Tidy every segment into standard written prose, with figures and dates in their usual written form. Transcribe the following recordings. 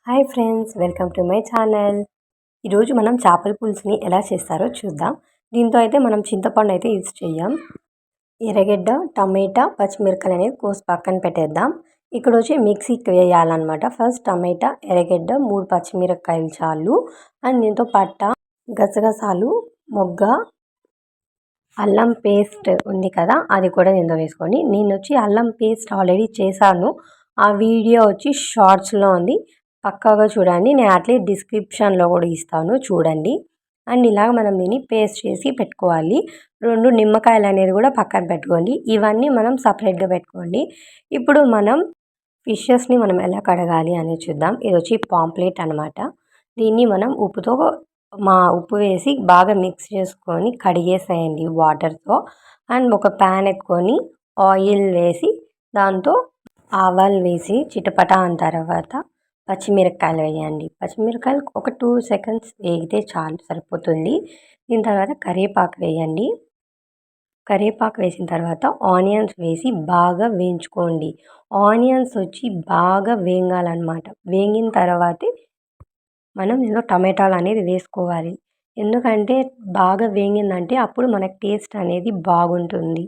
Hi friends, welcome to my channel. ఈరోజు మనం చేపల పులుసుని ఎలా చేస్తారో చూద్దాం. దీంతో అయితే మనం చింతపండు అయితే యూజ్ చేయం. ఎర్రగడ్డ, టమాటా, పచ్చిమిరపకాయలు అనేది కోసి పక్కన పెట్టేద్దాం. ఇక్కడ వచ్చి మిక్సీకి వేయాలన్నమాట. ఫస్ట్ టమాటా, ఎర్రగడ్డ, 3 పచ్చిమిరపకాయలు చాలు. అండ్ దీంతో పట్ట, గసగసాలు, మొగ్గ, అల్లం పేస్ట్ ఉంది కదా, అది కూడా దీంతో వేసుకోండి. నేను వచ్చి అల్లం పేస్ట్ ఆల్రెడీ చేశాను. ఆ వీడియో వచ్చి షార్ట్స్లో ఉంది, పక్కాగా చూడండి. నేను అట్లే డిస్క్రిప్షన్లో కూడా ఇస్తాను, చూడండి. అండ్ ఇలాగ మనం దీన్ని పేస్ట్ చేసి పెట్టుకోవాలి. 2 నిమ్మకాయలు అనేది కూడా పక్కన పెట్టుకోండి. ఇవన్నీ మనం సపరేట్గా పెట్టుకోండి. ఇప్పుడు మనం ఫిషెస్ని మనం ఎలా కడగాలి అనేది చూద్దాం. ఇది వచ్చి పాంప్లెట్ అనమాట. దీన్ని మనం ఉప్పు వేసి బాగా మిక్స్ చేసుకొని కడిగేసేయండి వాటర్తో. అండ్ ఒక ప్యాన్ ఎత్తుకొని ఆయిల్ వేసి దాంతో ఆవాలు వేసి చిటపటా అన్న తర్వాత పచ్చిమిరపకాయలు వేయండి. పచ్చిమిరపకాయలు ఒక 2 సెకండ్స్ వేగితే చాలు, సరిపోతుంది. దీని తర్వాత కరివేపాకు వేయండి. కరివేపాకు వేసిన తర్వాత ఆనియన్స్ వేసి బాగా వేయించుకోండి. ఆనియన్స్ వచ్చి బాగా వేగాలన్నమాట. వేగిన తర్వాతే మనం ఇందులో టమాటాలు అనేది వేసుకోవాలి. ఎందుకంటే బాగా వేగిందంటే అప్పుడు మనకి టేస్ట్ అనేది బాగుంటుంది.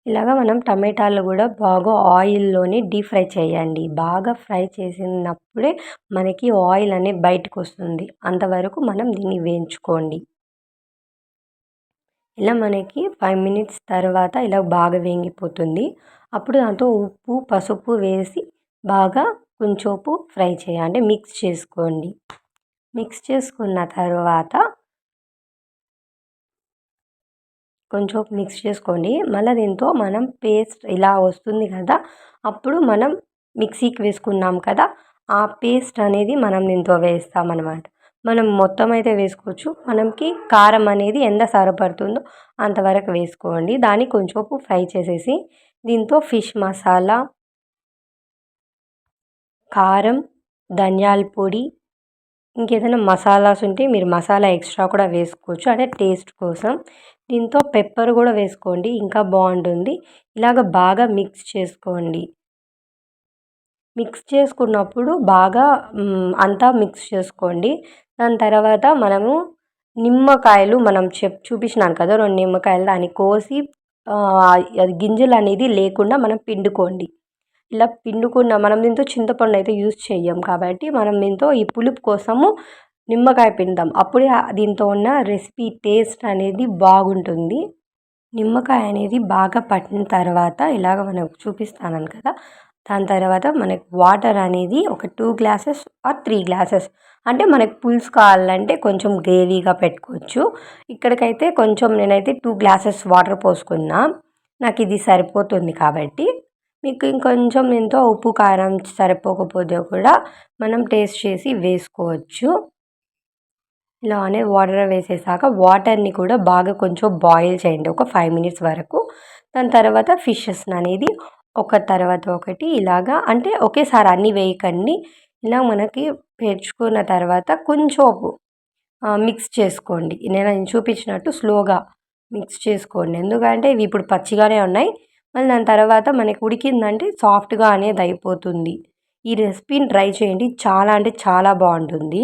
ఇలాగా మనం టమాటాలు కూడా బాగా ఆయిల్లోనే డీప్ ఫ్రై చేయండి. బాగా ఫ్రై చేసినప్పుడే మనకి ఆయిల్ అనేది బయటకు వస్తుంది. అంతవరకు మనం దీన్ని వేయించుకోండి. ఇలా మనకి 5 మినిట్స్ తర్వాత ఇలా బాగా వేగిపోతుంది. అప్పుడు దాంతో ఉప్పు, పసుపు వేసి బాగా కొంచెంసేపు ఫ్రై చేయండి, మిక్స్ చేసుకోండి. మిక్స్ చేసుకున్న తర్వాత కొంచెం మిక్స్ చేసుకోండి. మళ్ళీ దీంతో మనం పేస్ట్ ఇలా వస్తుంది కదా, అప్పుడు మనం మిక్సీకి వేసుకున్నాం కదా, ఆ పేస్ట్ అనేది మనం దీంతో వేస్తామన్నమాట. మనం మొత్తం అయితే వేసుకోవచ్చు. మనకి కారం అనేది ఎంత సరిపడుతుందో అంతవరకు వేసుకోండి. దాన్ని కొంచెంసేపు ఫ్రై చేసేసి దీంతో ఫిష్ మసాలా, కారం, ధనియాల పొడి, ఇంకేదైనా మసాలాస్ ఉంటే మీరు మసాలా ఎక్స్ట్రా కూడా వేసుకోవచ్చు, అంటే టేస్ట్ కోసం. దీంతో పెప్పర్ కూడా వేసుకోండి, ఇంకా బాగుంటుంది. ఇలాగ బాగా మిక్స్ చేసుకోండి. మిక్స్ చేసుకున్నప్పుడు బాగా అంతా మిక్స్ చేసుకోండి. దాని తర్వాత మనము నిమ్మకాయలు మనం చూపించినాను కదా, 2 నిమ్మకాయలు, దాన్ని కోసి అది గింజలు అనేది లేకుండా మనం పిండుకోండి. ఇలా పిండుకున్న మనం దీంతో చింతపండు అయితే యూజ్ చేయం కాబట్టి మనం దీంతో ఈ పులుపు కోసము నిమ్మకాయ పిండుదాం. అప్పుడే దీంతో ఉన్న రెసిపీ టేస్ట్ అనేది బాగుంటుంది. నిమ్మకాయ అనేది బాగా పట్టిన తర్వాత ఇలాగ మనకు చూపిస్తాను కదా, దాని తర్వాత మనకి వాటర్ అనేది ఒక 2 గ్లాసెస్ ఆర్ 3 గ్లాసెస్, అంటే మనకు పులుసు కావాలంటే కొంచెం గ్రేవీగా పెట్టుకోవచ్చు. ఇక్కడికైతే కొంచెం నేనైతే 2 గ్లాసెస్ వాటర్ పోసుకున్నా, నాకు ఇది సరిపోతుంది. కాబట్టి మీకు ఇంకొంచెం ఎంతో ఉప్పు కారం సరిపోకపోతే కూడా మనం టేస్ట్ చేసి వేసుకోవచ్చు. ఇలా అనే వాటర్ వేసేసాక వాటర్ని కూడా బాగా కొంచెం బాయిల్ చేయండి, ఒక 5 మినిట్స్ వరకు. దాని తర్వాత ఫిషెస్ అనేది ఒక తర్వాత ఒకటి ఇలాగా, అంటే ఒకేసారి అన్నీ వేయకండి. ఇలా మనకి పేర్చుకున్న తర్వాత కొంచెం మిక్స్ చేసుకోండి. నేను చూపించినట్టు స్లోగా మిక్స్ చేసుకోండి. ఎందుకంటే ఇవి ఇప్పుడు పచ్చిగానే ఉన్నాయి, మళ్ళీ దాని తర్వాత మనకి ఉడికిందంటే సాఫ్ట్గా అనేది అయిపోతుంది. ఈ రెసిపీని ట్రై చేయండి, చాలా అంటే చాలా బాగుంటుంది.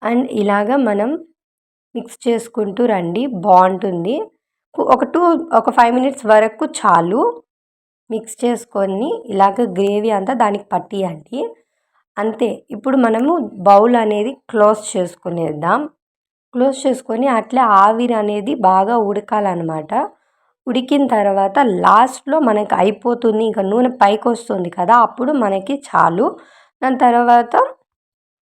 అండ్ ఇలాగా మనం మిక్స్ చేసుకుంటూ రండి, బాగుంటుంది. ఒక 5 మినిట్స్ వరకు చాలు. మిక్స్ చేసుకొని ఇలాగ గ్రేవీ అంతా దానికి పట్టియండి, అంతే. ఇప్పుడు మనము బౌల్ అనేది క్లోజ్ చేసుకునేద్దాం. క్లోజ్ చేసుకొని అట్లా ఆవిరి అనేది బాగా ఉడకాలన్నమాట. ఉడికిన తర్వాత లాస్ట్లో మనకి అయిపోతుంది, ఇంకా నూనె పైకి వస్తుంది కదా, అప్పుడు మనకి చాలు. దాని తర్వాత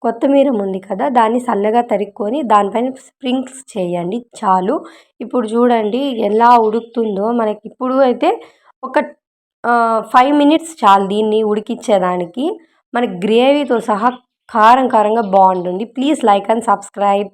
కొత్తిమీర ఉంది కదా, దాన్ని సన్నగా తరుక్కొని దానిపైన స్ప్రింక్స్ చేయండి, చాలు. ఇప్పుడు చూడండి ఎలా ఉడుకుతుందో మనకి. ఇప్పుడు అయితే ఒక 5 మినిట్స్ చాలు దీన్ని ఉడికించేదానికి. మన గ్రేవీతో సహా కారంగా బాగుంటుంది. Please like and subscribe.